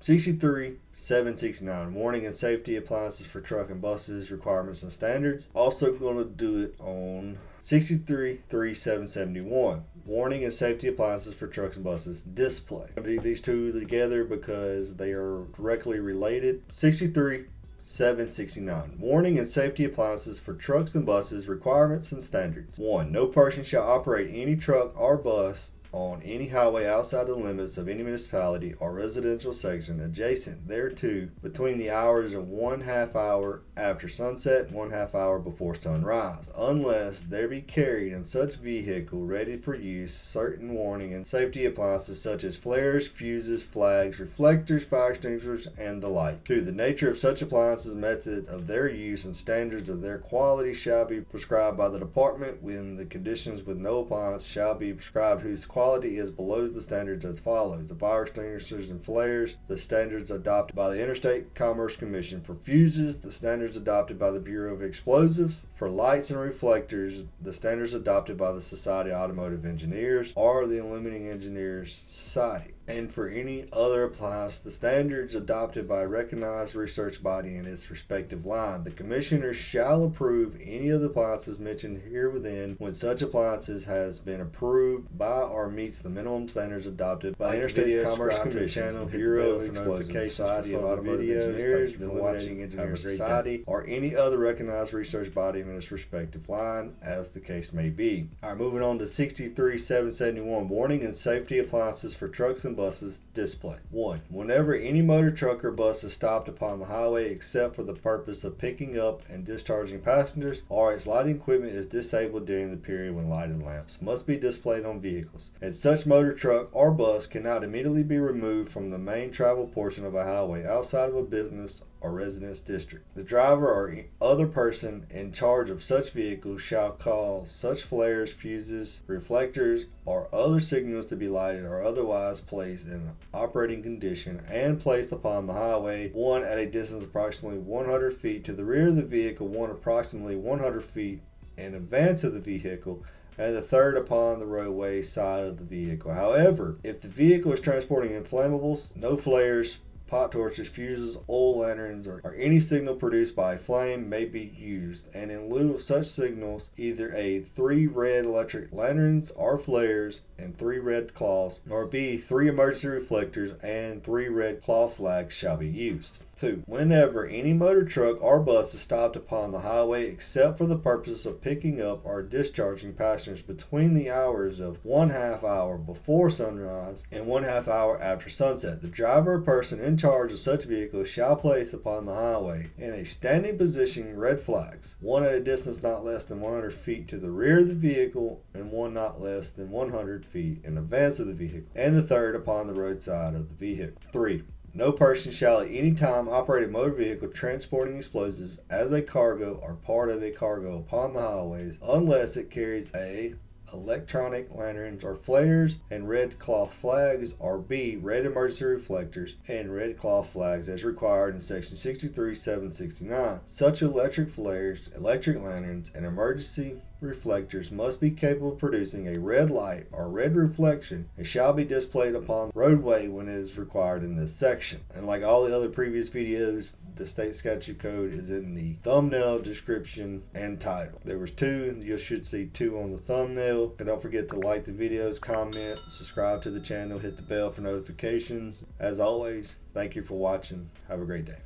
63,769, warning and safety appliances for truck and buses, requirements and standards. Also going to do it on 63,771, warning and safety appliances for trucks and buses, display. I'm going to do these two together because they are directly related. 63,769, warning and safety appliances for trucks and buses, requirements and standards. 1. No person shall operate any truck or bus on any highway outside the limits of any municipality or residential section adjacent thereto between the hours of 1/2 hour after sunset and 1/2 hour before sunrise, unless there be carried in such vehicle ready for use certain warning and safety appliances such as flares, fuses, flags, reflectors, fire extinguishers, and the like. 2. The nature of such appliances, method of their use, and standards of their quality shall be prescribed by the department, when the conditions with no appliance shall be prescribed whose quality is below the standards as follows: the fire extinguishers and flares, the standards adopted by the Interstate Commerce Commission; for fuses, the standards adopted by the Bureau of Explosives; for lights and reflectors, the standards adopted by the Society of Automotive Engineers or the Illuminating Engineers Society; and for any other appliance, the standards adopted by a recognized research body in its respective line. The Commissioners shall approve any of the appliances mentioned herewithin when such appliances has been approved by or meets the minimum standards adopted by the Interstate Commerce Commission, the Bureau of Explosives, Society of Automotive Engineers, the Illuminating Engineers Society, or any other recognized research body in its respective line, as the case may be. Alright, moving on to 63,771, warning and safety appliances for trucks and buses, display. 1. Whenever any motor truck or bus is stopped upon the highway except for the purpose of picking up and discharging passengers, or its lighting equipment is disabled during the period when lighted lamps must be displayed on vehicles, and such motor truck or bus cannot immediately be removed from the main travel portion of a highway outside of a business or residence district. The driver or other person in charge of such vehicle shall cause such flares, fuses, reflectors, or other signals to be lighted or otherwise placed in operating condition and placed upon the highway: 1. At a distance approximately 100 feet to the rear of the vehicle, 1. Approximately 100 feet in advance of the vehicle, and the 3rd upon the roadway side of the vehicle. However, if the vehicle is transporting inflammables, no flares, pot torches, fuses, oil lanterns, or any signal produced by a flame may be used, and in lieu of such signals, either A. 3 red electric lanterns or flares and 3 red cloths, or B. 3 emergency reflectors and 3 red cloth flags shall be used. 2. Whenever any motor truck or bus is stopped upon the highway except for the purpose of picking up or discharging passengers between the hours of 1/2 hour before sunrise and 1/2 hour after sunset, the driver or person in charge of such vehicle shall place upon the highway in a standing position red flags: 1 at a distance not less than 100 feet to the rear of the vehicle, and 1 not less than 100 feet in advance of the vehicle, and the 3rd upon the roadside of the vehicle. 3. No person shall at any time operate a motor vehicle transporting explosives as a cargo or part of a cargo upon the highways unless it carries A. electronic lanterns or flares and red cloth flags, or B. red emergency reflectors and red cloth flags as required in section 63,769. Such electric flares, electric lanterns, and emergency reflectors must be capable of producing a red light or red reflection and shall be displayed upon the roadway when it is required in this section. And like all the other previous videos, the state statute code is in the thumbnail, description, and title. There was 2, you should see 2 on the thumbnail. And don't forget to like the videos, comment, subscribe to the channel, hit the bell for notifications. As always, thank you for watching. Have a great day.